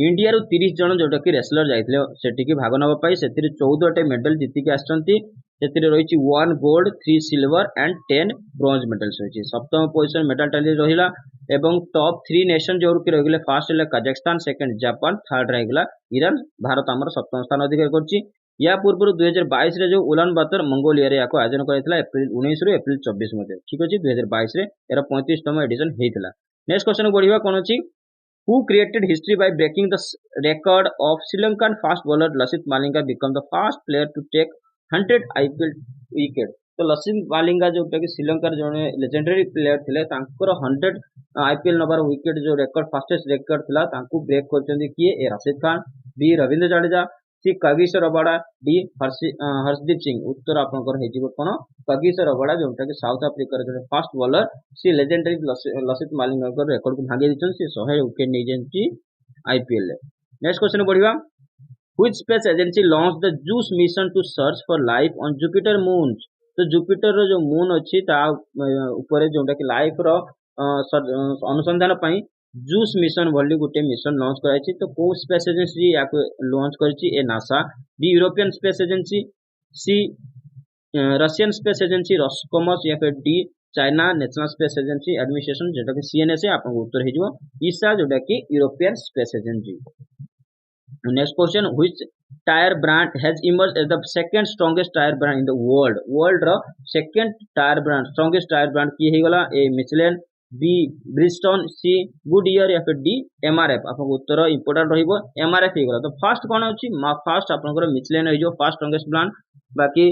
इंडिया रु 30 जन जोटा कि रेसलर जाइथिले सेटिकी भाग नबा पाई सेथिरे 14 टे मेडल जितिके आछंती सेथिरे रहिछि 1 gold 3 silver and 10 bronze medals रहिछि सप्तम पोजीशन मेडल टाली रहिला एवं टॉप 3 नेशन जोर कि रहिगले फर्स्ट हेला कजाकिस्तान सेकंड जापान थर्ड रहिगला ईरान भारत हमर सप्तम स्थान अधिकार करछि या पूर्व 2022 रे जो उलान बातर मंगोलिया रे याको आयोजन करथिला अप्रैल 19 रु अप्रैल 24 मध्ये ठीक अछि 2022 रे एरा 35तम एडिशन हेतिला नेक्स्ट क्वेश्चन बढ़िबा कोन अछि who created history by breaking the record of Sri Lankan fast bowler Lasith Malinga become the first player to take 100 IPL wicket तो लसित मालिंगा जोटा कि श्रीलंकार जने लेजेंडरी प्लेयर थिले तांकर 100 आईपीएल नंबर विकेट जो record fastest record थिला तांकू ब्रेक करचंदी किए A Rashid Khan B Ravindra Jadeja C Kagiso Rabada D Arshdeep Singh उत्तर आपनकर हेजिबो कोन कगिसर रबाडा जोटा कि साउथ अफ्रीका रे फास्ट बॉलर सी लेजेंडरी लसित मालिंगा को रेकॉर्ड को भागे दिछन सी 100 विकेट नै जेंची आईपीएल रे नेक्स्ट क्वेश्चन बढ़िबा which space agency launch the JUICE mission to search for life on Jupiter moons तो जुपिटर रो जो मून अछि ता ऊपर जोटा कि लाइफ रो अनुसंधान पई जूस मिशन भली गोटे मिशन लॉन्च कराइछि तो को स्पेस एजेंसी याको लॉन्च करछि A NASA B European Space Agency C Russian Space Agency Roscosmos या फिर D China National Space Agency Administration जेटा कि सीएनएसए आपन उत्तर हे जो ईसा जोटा कि European Space Agency next question which tyre brand has emerge as the second strongest tyre brand in the world रो second tyre brand strongest tyre brand की हे गला A Michelin B Bridgestone C Goodyear या फिर D MRF आपन उत्तर important रहिबो MRF हे गला तो फर्स्ट कोन अछि फर्स्ट आपनकर मिचेलिन हे जो फर्स्ट स्ट्रांगेस्ट ब्रांड बाकी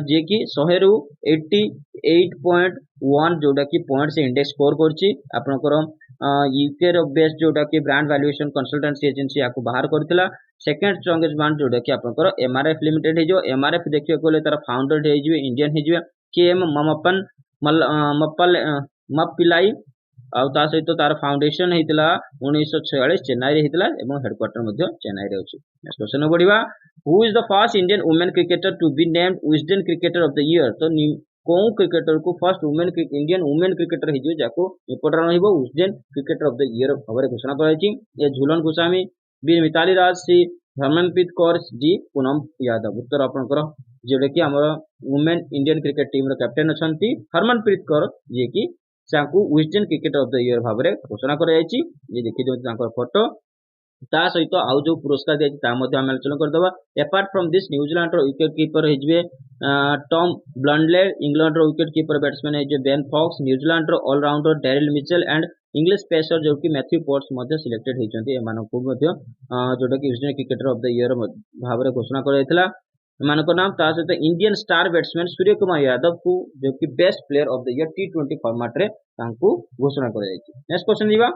जे कि 100 रु 88.1 जोटा कि पॉइंट से इंडेक्स स्कोर करछि आपनकर यूके रो बेस्ट जोटा कि ब्रांड वैल्यूएशन कंसल्टेंसी एजेंसी याको बाहर करथिला सेकंड स्ट्रांगेस्ट ब्रांड जोटा कि आपनकर एमआरएफ लिमिटेड हे जो एमआरएफ देखियो कोले तार फाउंडर हे जो इंडियन हे जो केएम ममपन मप्पिलाई आउ ता सहित तार फाउंडेशन हेतिला 1946 चेन्नई रे हेतिला एवं हेडक्वार्टर मध्ये चेन्नई रे अछि नेक्स्ट क्वेश्चन बढ़िबा who is the first Indian women cricketer to be named Wisden cricketer of the year तो को क्रिकेटर को first women Indian women cricketer हे जो जाको इंपोर्टेंट रहइबो Wisden cricketer of the year भाबरे घोषणा कराइछि A Jhulan Goswami B Mithali Raj C Harmanpreet Kaur D Poonam Yadav उत्तर आपनकर जेडे कि हमर वुमेन इंडियन क्रिकेट टीम रो कैप्टन अछंती हरमनप्रीत कौर जे कि साकू Wisden cricketer of the year भाबरे घोषणा कराइछि ये देखि जो तांकर फोटो ता सहित आउ जो पुरस्कार दिया ता मध्ये हम आलोचना कर दबा अपार्ट फ्रॉम दिस न्यूजीलैंड रो विकेट कीपर हेजबे टॉम ब्लंडलेर इंग्लैंड रो विकेट कीपर बैट्समैन हेजबे बेन फॉक्स न्यूजीलैंड रो all-rounder Daryl Mitchell and English pacer जो कि मैथ्यू पोर्ट्स मध्ये सिलेक्टेड हेचंती एमान को मध्ये जोटा कि Wisden cricketer of the year भाबरे घोषणा कराइतला एमानको नाम ता सहित Indian star batsman Surya Kumar Yadav को जो कि best player of the year टी20 फॉर्मेट रे तांको घोषणा कराइछि नेक्स्ट क्वेश्चन दिबा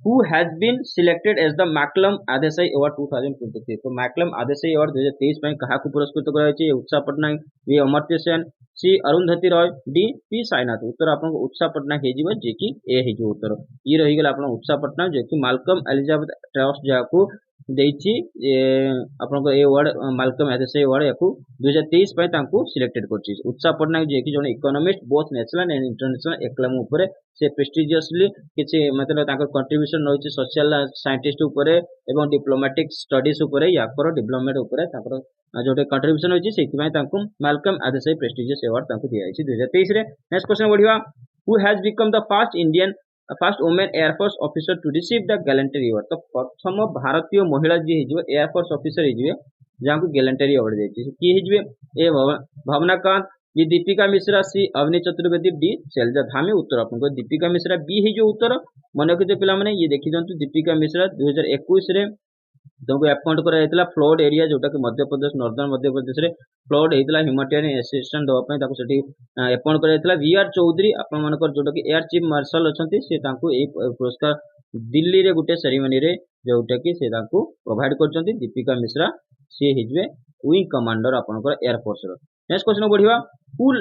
who has been selected as the Macklem Adesai Award 2023 तो मैकलम आदेसाई अवार्ड 2023 में कहा को पुरस्कृत कराइछि उत्साह पटनायक बी अमर्त्य सेन सी अरुंधति रॉय डी पी साइनाथ उत्तर आपन उत्साह पटनायक हे जीव जे कि ए हे जो उत्तर ई रहि गेल आपन उत्साह पटनायक जे कि मालकम एलिजाबेथ ट्रस्ट जाको देछि आपन को ए अवार्ड मालकम आदेसाई अवार्ड याको 2023 पे तांको सिलेक्टेड करछि उत्साह पटनायक जे कि जने economist both national and international acclaim ऊपर से प्रेस्टिजियसली किछि मतलब तांकर कंट्रीब्यूशन रहिछि सोशल साइंटिस्ट ऊपर एवं डिप्लोमेटिक स्टडीज ऊपर याकर डेवलपमेंट ऊपर तांकर जोटे कंट्रीब्यूशन होछि सेति पय तांको मालकम आदेसाई प्रेस्टिजियस अवार्ड तांको दिया छै 2023 रे नेक्स्ट क्वेश्चन बढ़िवा who has become the first women air force officer to receive the gallantry award तो प्रथम भारतीय महिला जी हिजबे एयरफोर्स ऑफिसर हिजबे जाको गैलेंट्री अवार्ड देछि की हिजबे ए भावनाकांत ये दीपिका मिश्रा सी अवनी चतुर्वेदी डी शैलजा धामी उत्तर आपन दीपिका मिश्रा बी ही जो उत्तर मन रखिते पिला माने ये देखि जंतु दीपिका मिश्रा 2021 रे तुमको अपॉइंट करा जायतला फ्लड एरिया जोटा कि मध्य प्रदेश नॉर्दर्न मध्य प्रदेश रे फ्लड हेतला ह्यूमैनिटेरियन असिस्टेंस दवा पय ताको सेठी अपॉइंट करा जायतला वीआर चौधरी आपन मानकर जोटा कि एयर चीफ मार्शल अछंती से ताको ए पुरस्कार दिल्ली रे गुटे सेरेमनी रे जोटा कि से ताको प्रोवाइड करचंती दीपिका मिश्रा सी हिजबे विंग कमांडर आपनकर एयरफोर्स रो। नेक्स्ट क्वेश्चन बढ़िया, who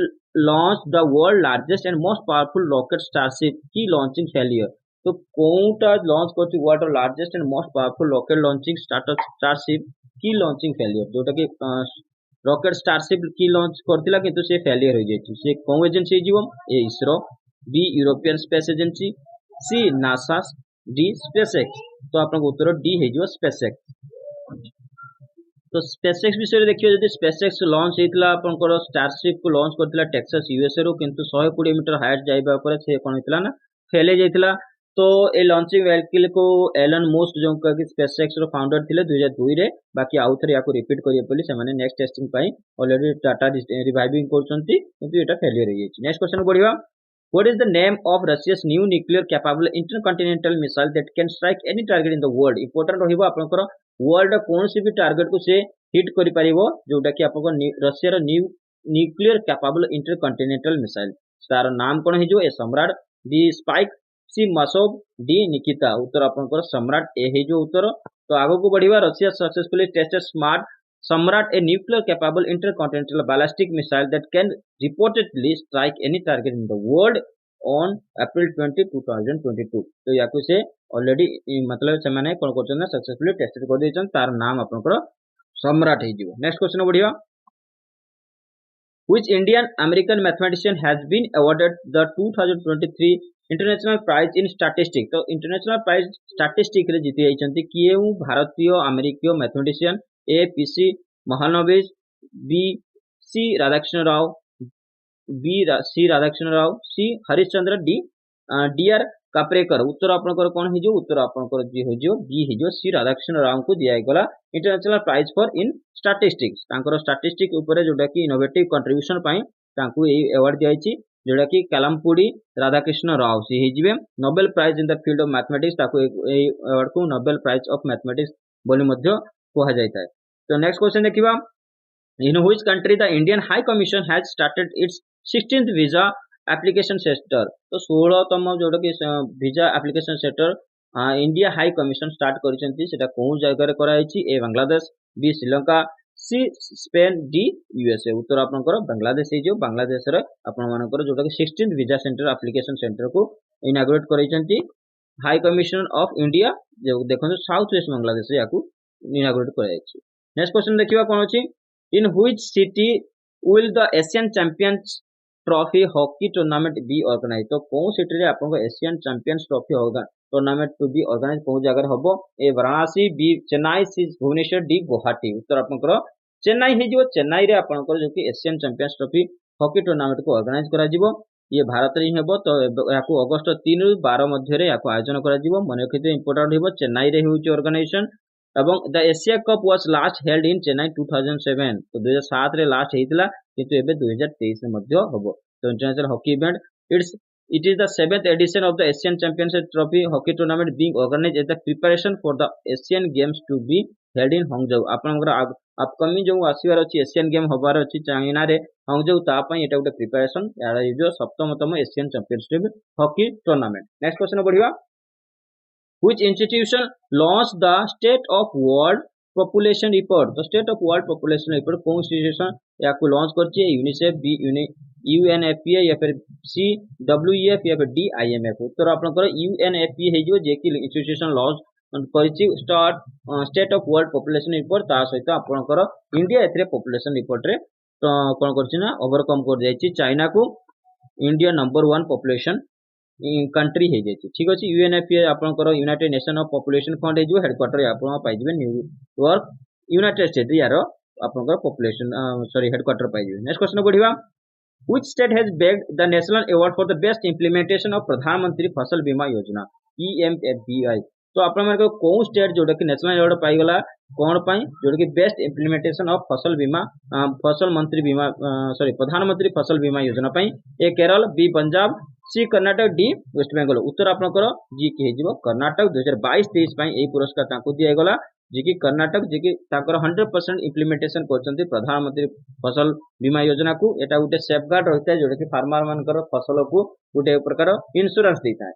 launch the world largest and most powerful rocket Starship की लॉन्चिंग फेलियर। तो कोउटा लॉन्च करछि world largest and most powerful rocket launching Starship की लॉन्चिंग फेलियर, जोटा कि रॉकेट स्टारशिप की लॉन्च करथिला किंतु से फेलियर हो जायछि। से कोन एजेंसी जीवो, A ISRO, B European Space Agency, C NASA, D SpaceX. तो आपन उत्तर डी हे जो स्पेसएक्स। तो स्पेसएक्स विषय देखिए, जदि स्पेसएक्स लॉन्च हेतिला आपनकर स्टारशिप को लॉन्च करथिला टेक्सास यूएसए रो, किंतु 120 मीटर हाइट जाइबा पर से कोन हेतिला ना फेल हे जाइतिला। तो ए लॉन्चिंग व्हीकल को एलन मस्क जो कि स्पेसएक्स रो फाउंडर थिले 2002 रे, बाकी आउ थरे याको रिपीट करिए बोली से माने नेक्स्ट टेस्टिंग पई ऑलरेडी डाटा रिवाइविंग करछंती, किंतु एटा फेलियर हे जाइछि। नेक्स्ट क्वेश्चन बढ़िया, what is the name of Russia's new nuclear capable intercontinental missile that can strike any target in the world? important रहिबो आपनकर वर्ल्ड कोन से भी टारगेट को से हिट करि परिबो, जोटा कि आपन रशिया रो न्यूक्लियर कैपेबल इंटरकंटिनेंटल मिसाइल। तार नाम कोन हे जो, A Samrat, D spike, C मसोव, डी निकिता। उत्तर आपनकर सम्राट ए हे जो उत्तर। तो आगो को बढ़िबा, Russia successfully tested smart Samrat, a nuclear capable intercontinental ballistic missile that can reportedly strike any target in the world on April 20, 2022। तो याकु से ऑलरेडी मतलब से माने कोन करछन सक्सेसफुली टेस्टेड कर देछन, तार नाम आपनकर सम्राट हे जिवो। नेक्स्ट क्वेश्चन बढ़िया, which Indian American mathematician has been awarded the 2023 international prize in statistics. तो इंटरनेशनल प्राइज स्टैटिस्टिक्स रे जीति जाइछन्ती किए भारतीय अमेरिकीय mathematician, A PC Mahalanobis, B C Radhakrishna Rao, C Radhakrishna Rao, C Harishchandra, D DR Kaprekar. उत्तर आपनकर कोन हे जो, उत्तर आपनकर जी हो जो बी हे जो सी राधाकृष्ण राव को दिया गला International Prize for in Statistics. तांकर स्टैटिस्टिक्स ऊपर जोटा कि इनोवेटिव कंट्रीब्यूशन पई तांको ए अवार्ड दियाइछि, जोटा कि कलमपुडी राधाकृष्ण राव सी हे जिवे Nobel prize in the field of mathematics. ताको ए अवार्ड को नोबेल प्राइज ऑफ मैथमेटिक्स बोली मध्य कहा जायता है। तो नेक्स्ट क्वेश्चन देखिबा, in which country the Indian high commission has started its 16th visa application centre. तो 16तम जोटा कि visa application centre India high commission start करिसेंती, सेटा कोन जगह रे कराइछि, A Bangladesh, B Sri Lanka, C Spain, D USA. उत्तर आपनकर बांग्लादेश हे जो बांग्लादेश रे आपन मानकर जोटा कि 16th visa centre application centre को इनागुरेट करिसेंती हाई कमीशन ऑफ इंडिया, जो देखो साउथ वेस्ट बांग्लादेश याकू इनागुरेट कराइछि। नेक्स्ट क्वेश्चन देखिबा कोन अछि, in which city will the Asian champions trophy hockey tournament be organise. तो कोन सिटी रे आपन एशियन चैंपियंस ट्रॉफी होगा टूर्नामेंट टू बी ऑर्गेनाइज कोन जगह हबो, A Varanasi, B Chennai, C Bhubaneswar, D Guwahati. उत्तर आपनकर चेन्नई हे जो चेन्नई रे आपनकर जो कि Asian champions trophy hockey tournament को ऑर्गेनाइज करा जिवो, ये भारत रे हेबो। तो याकू अगस्त 3 रु 12 मध्य रे याकू आयोजन करा जिवो। मन रखिते इंपोर्टेंट हेबो, चेन्नई रे होउची ऑर्गेनाइजेशन। एवं the Asia cup was last held in Chennai 2007। तो 2007 रे लास्ट हेतिला, किंतु एबे 2023 रे मध्य हबो। तो international hockey event it is the 7th edition of the Asian Championship Trophy hockey tournament being organized as the preparation for the Asian Games to be held in Hangzhou। आपनकर upcoming जो आसीबार अछि Asian game होबार अछि China रे हंगजौ, ता पई एटा उटे preparation यार जो 7तम Asian championship hockey tournament. Next question बढ़िया, which institution launched the state of world population report। तो state of world population report कौन इंस्टीट्यूशन याकू लॉन्च करछि, यूनिसेफ, बी यूएनएफपीए, या फिर सी डब्ल्यूईएफ, या फिर डी आईएमएफ। उत्तर आपनकर यूएनएफपीए हे जो जे कि इंस्टीट्यूशन लॉन्च करछि state of world population report. ता सहित आपनकर इंडिया एथरे पॉपुलेशन रिपोर्ट रे कोन करछि ना ओवरकम कर जायछि चाइना को, इंडिया नंबर 1 पॉपुलेशन कंट्री हे जायछि। ठीक अछि, यूएनएफपीए आपनकर United Nation of population fund हे जो हेडक्वार्टर आपन पाइ जिवे न्यूयॉर्क यूनाइटेड स्टेट यार आपनकर पॉपुलेशन सॉरी हेडक्वार्टर पाइ जिवे। नेक्स्ट क्वेश्चन बढ़िबा, which state has bagged the national award for the best implementation of प्रधानमंत्री फसल बीमा योजना PMFBY। तो आपण माने कोन स्टेट जोटा कि नेशनल अवार्ड पाई गला कोन पई, जोटा कि बेस्ट इंप्लीमेंटेशन ऑफ फसल बीमा प्रधानमंत्री फसल बीमा योजना पई, ए केरल, बी पंजाब, सी कर्नाटक, डी वेस्ट बंगाल। उत्तर आपनकर जी के हे जिवो कर्नाटक। 2022-23 पई ए पुरस्कार ताको दिया गला, जे कि कर्नाटक जे कि ताकर 100% इंप्लीमेंटेशन करछन्ती प्रधानमंत्री फसल बीमा योजना को। एटा उटे सेफगार्ड रहता है जोटा कि फार्मर मानकर फसल को उटे प्रकार इंश्योरेंस देता है।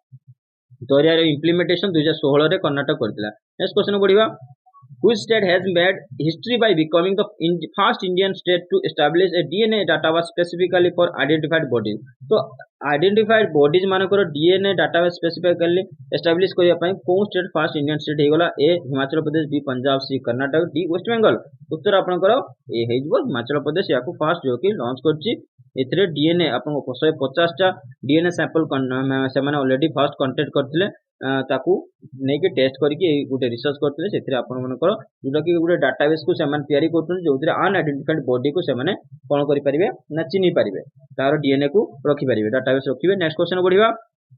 तो यार इंप्लीमेंटेशन 2016 रे कर्नाटक करथिला। नेक्स्ट क्वेश्चन बढ़िबा, Which state has made history by becoming the first Indian state to establish a DNA database specifically for identified bodies? तो आइडेंटिफाइड बॉडीज मानकर डीएनए डाटाबेस स्पेसिफिकली एस्टाब्लिश करिया पई कोन स्टेट फर्स्ट इंडियन स्टेट हेगला ए Himachal Pradesh, B Punjab, सी Karnataka, D waste Bengal. उत्तर आपनकर ए हेजबो हिमाचल प्रदेश याको first जो कि launch करछि। एथिरे डीएनए आपन 150 टा डीएनए सैंपल से माने ऑलरेडी फर्स्ट कांटेक्ट करथिले ताकू नेके टेस्ट करके गोटे रिसर्च करथिले। सेथिरे आपन मनकर जोटा कि गोटे डाटाबेस को सेमान तयारी करथुन जोथिरे अनआइडेंटिफाइड बॉडी को सेमाने कोन करि परिबे ना चिनी परिबे, तार डीएनए को रखि परिबे, डाटाबेस रखिबे। नेक्स्ट क्वेश्चन बढ़िबा।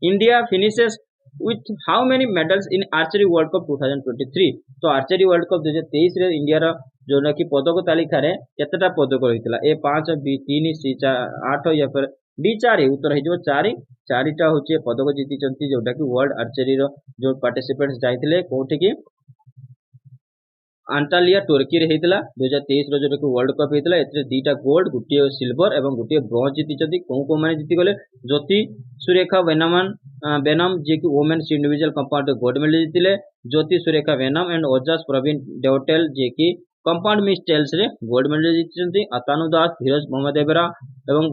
India finishes with how many medals in archery world cup 2023? तो आर्चरी वर्ल्ड कप 2023 रे इंडिया रो जोना कि पदक तालिका रे केतेटा पदक रहितला? ए 5, बी 3, सी 8 या फिर डी 4? उत्तर हेजो 4। चारिटा होचे पदक जीति चंती जोटा कि वर्ल्ड आर्चरी रो जो पार्टिसिपेंट्स जाइतिले कोठी कि आंटालिया टर्की रे हेतिला 2023 रो जोटा कि वर्ल्ड कप हेतिला। एतरे दीटा गोल्ड, गुटिए सिल्वर एवं गुटिए ब्रोंज जीति चंती। को माने जीति गले? ज्योति सुरेखा वेनम जे कि women's individual compound gold medal जीतिले, ज्योति सुरेखा वेनम एंड ओजस प्रवीण देवटेल जे कि कंपाउंड मिस्टेल्स रे गोल्ड मेडल जीति। अतानु दास, धीरज मोहम्मद एबरा एवं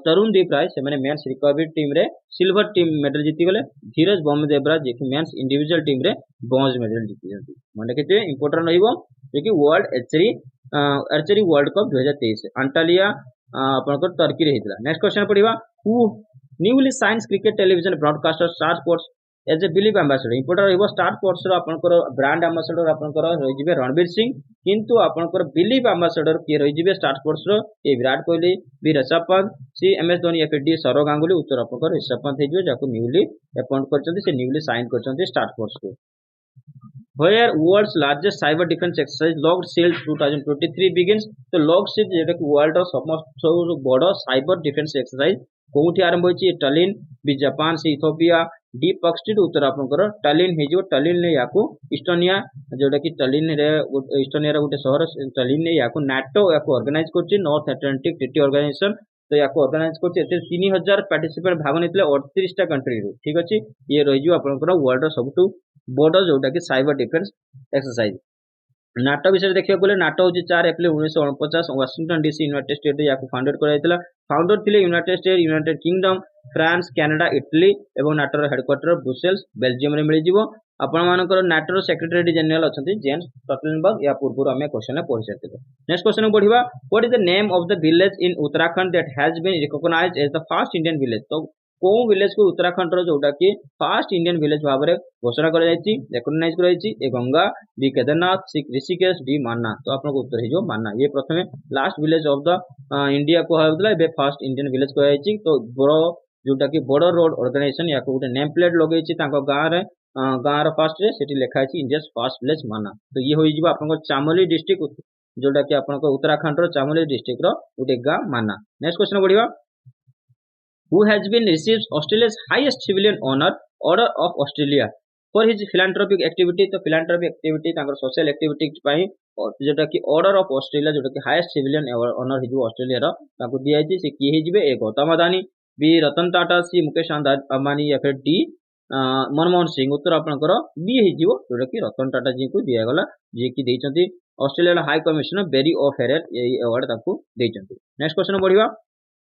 तरुण दीप राय से मैंने मेंस रिकवरी टीम रे सिल्वर टीम मेडल जीति गले। धीरज मोहम्मद एबरा जे कि मेंस इंडिविजुअल टीम रे ब्रोंज मेडल जीति जंती। मन केते इंपोर्टेंट रहिबो जे कि world archery world cup 2023 Antalya आपनकर टर्की रे हेतिला। नेक्स्ट क्वेश्चन पढिबा। Who newly signs cricket television broadcaster Star Sports as a believe ambassador? Important रहिबो स्टार स्पोर्ट्स रो आपनकर ब्रांड एम्बेसडर आपनकर रहि जिवे रणवीर सिंह, किंतु आपनकर बिलीव एम्बेसडर के रहि जिवे स्टार स्पोर्ट्स रो ए विराट कोहली, बी ऋषभ पंत, सी एमएस धोनी या फिर डी सौरव गांगुली। उत्तर आपनकर ऋषभ पंत हे जिवे जाको न्यूली अपॉइंट करचंती, से न्यूली साइन करचंती स्टार स्पोर्ट्स को। Where world's largest cyber defense exercise Log Shield 2023 begins? तो लॉग शील्ड जेटा कि वर्ल्ड रो समस्त बड़ साइबर डिफेंस एक्सरसाइज कोठी आरंभ होची? टलिन, बी जापान, सी इथियोपिया, डी पक्सटिड। उत्तर आपनकर टलिन हे जो। टलिन ने याको इस्टोनिया जोटा कि टलिन रे इस्टोनिया रे गोटे शहर, टलिन ने याको नाटो याको ऑर्गेनाइज करची, नॉर्थ अटलांटिक ट्रीटी ऑर्गेनाइजेशन। तो याको ऑर्गेनाइज करची। एते 3000 पार्टिसिपेंट भाग नेतले 38 टा कंट्री रो। ठीक अछि, ये रहि जो आपनकर वर्ल्ड रो सबटू बड़ जोटा कि साइबर डिफेंस एक्सरसाइज। नाटो विषय देखिए बोले नाटो होची 4 April 1949 Washington DC United State याको फाउंडेड कराइतला। फाउंडर थिले United State, United Kingdom, France, Canada, Italy एवं नाटो रो हेडक्वार्टर ब्रुसेल्स बेल्जियम रे मिलि जिवो। आपण मानकर नाटो सेक्रेटरी जनरल अछंती जेम्स स्टोल्टनबर्ग। या पूर्व हमें क्वेश्चन पढ़ि सकते। नेक्स्ट क्वेश्चन पढ़िबा। What is the name of the village in Uttarakhand that has been recognised as the first Indian village? तो को विलेज को उत्तराखंड रो जोटा कि फर्स्ट इंडियन विलेज भाबरे घोषणा करा जायछि, रिकॉग्नाइज करा जायछि? ए गंगा, बी केदारनाथ, सी ऋषिकेश, डी मान्ना। तो आपनको उत्तर हे जो मान्ना। ये प्रथमे last village of the India को होतला, बे फर्स्ट इंडियन विलेज को जायछि। तो बड़ो जोटा कि बॉर्डर रोड ऑर्गेनाइजेशन या को नेम प्लेट लगेछि तांको गां रे गाँव फर्स्ट रे सेठी लिखा है इंडिया फर्स्ट विलेज माना। तो ये होई जिबा आपन चामोली डिस्ट्रिक्ट जोटा कि आपन उत्तराखंड रो चामोली डिस्ट्रिक्ट रो गोटे गाँ माना। नेक्स्ट क्वेश्चन बढ़िबा। Who has been received Australia's highest civilian honour order of Australia for his philanthropic activity? तो फिलांथ्रोपिक एक्टिविटी तांकर सोशल एक्टिविटी पई जोटा कि ऑर्डर ऑफ ऑस्ट्रेलिया जोटा कि हाईएस्ट सिविलियन ऑनर हिजो ऑस्ट्रेलिया रो ताको दिया जायछि। से की हे जिबे? A Gautam Adani, B Ratan Tata, C Mukesh Ambani या फिर डी मनमोहन सिंह। उत्तर आपनकर बी हे जिवो जोटा कि रतन टाटा जी को दिया गला, जे कि देइचंती Australia high commissioner Barry O'Farrell ए अवार्ड ताको देइचंती। नेक्स्ट क्वेश्चन बढ़िबा।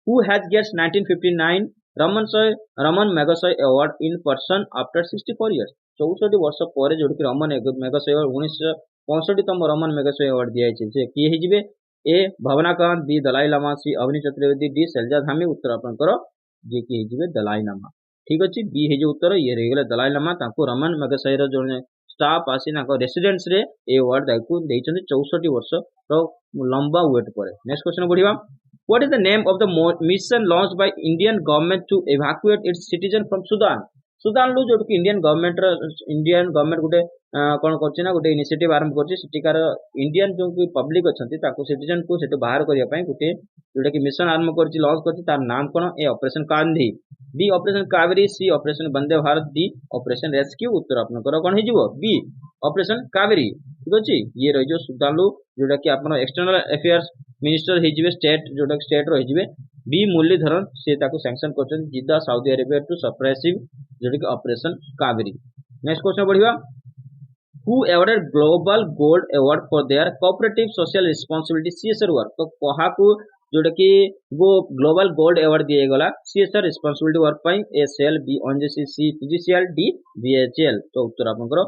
Who has gets 1959 Raman Magsaysay Award in person after 64 years? 64 वर्ष पर जोड़ कि रमन मेगसाय 1965 रमन मेगसाय अवार्ड दिया जायछि। से की हे जिबे? ए भावनाकांत, बी दलाई लामा, सी अवनी चतुर्वेदी, डी शैलजा धामी। उत्तर आपनकर जे की हे जिबे दलाई लामा। ठीक अछि, बी हे जो उत्तर ये रहि गेले दलाई लामा। ताको रमन मेगसाय रो जोने स्टाफ आसी नाको रेसिडेंस रे ए अवार्ड दाइको देइछन 64 वर्ष रो लंबा वेट पर। नेक्स्ट क्वेश्चन बढ़िबा। What is the name of the mission launched by Indian government to evacuate its citizen from Sudan? Sudan लो जो कि इंडियन गवर्नमेंट गोटे कौन कर गोटे इनिशिएटिव आरंभ कर इंडियन जो कि पब्लिक अच्छा सिटीजन को से बाहर करने गोटे जोटा कि मिशन आरंभ कर लॉन्च कर तार नाम कौन? A operation Gandhi, B operation Kaveri, C operation Vande Bharat, D operation rescue. उत्तर आपनकर कौन हो? B operation Kaveri. ठीक अच्छे, ये रही सुदान लो जोटा कि आप एक्सटर्नल अफेयर्स मिनिस्टर हो स्टेट जोटा स्टेट रही बी मुरलीधरन से सैंक्शन कर Jeddah Saudi Arabia to supervise जोटा कि ऑपरेशन कावेरी। नेक्स्ट क्वेश्चन बढ़िबा। who awarded global gold award for their cooperative social responsibility CSR work। तो कहाकू जोटा कि वो ग्लोबल गोल्ड अवार्ड दिए गला CSR रिस्पांसिबिलिटी वर्क पाई SL B ONGC PGCL D BHEL. तो उत्तर आपनकर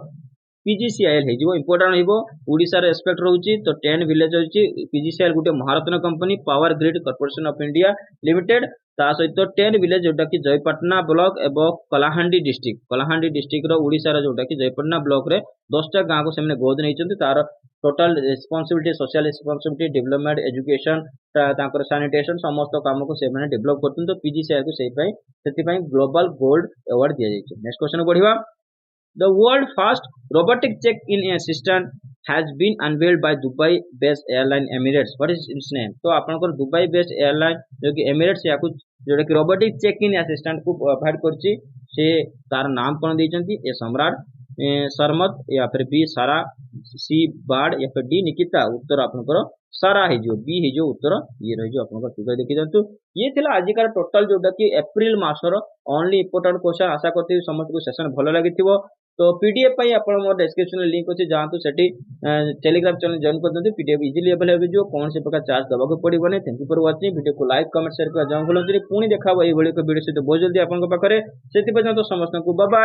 पीजीसीएल हे जिवो इंपोर्टेंट होइबो ओडिसा रे एस्पेक्ट रहउची। तो 10 विलेज होची पीजीसीएल गुटे Maharatna company power grid corporation of India limited ता सहित 10 विलेज जोटा कि जयपाटना ब्लॉक एवं कलाहांडी डिस्ट्रिक्ट रो ओडिसा रो जोटा कि जयपाटना ब्लॉक रे 10टा गांव को सेमने गोद नैचंती तार total responsibility social responsibility development education तांकर सैनिटेशन समस्त काम को से माने डेवलप करथुन। तो पीजीसीआर को सेति पई ग्लोबल गोल्ड अवार्ड दिया जायछि। नेक्स्ट क्वेश्चन बढ़िबा। The world first robotic check-in assistant has been unveiled by Dubai-based airline Emirates. What is its name? तो आपनकर Dubai-based airline जो कि Emirates या कुछ जोटा कि robotic check-in assistant को प्रोवाइड करछि से तार नाम कोन दैछंती ए सम्राट सरमत या फिर बी सारा सी बार्ड या फिर डी निकिता। उत्तर आपनकर सारा हे जो बी हे जो उत्तर ये रहि जो आपनकर फिगर देखि दंतु। ये थिला आजिकार टोटल जोटा कि अप्रैल मासर ओनली इंपोर्टेंट क्वेश्चन। आशा करथि समस्त को सेशन भलो लागिथिबो। तो पीडीएफ पाई आपण मोर डिस्क्रिप्शन में लिंक अछि जांतु सेठी टेलीग्राम चैनल जॉइन कर दंतु। पीडीएफ इजीली अवेलेबल जो कौन से प्रकार चार्ज दबा को पड़िबो नै। Thank you for watching. Video को लाइक कमेंट शेयर कर जां भूलंतु। पुणी देखाबो एई भली को वीडियो से बहुत जल्दी आपन को पाखरे। सेति पर्यंत समस्त को बाय बाय।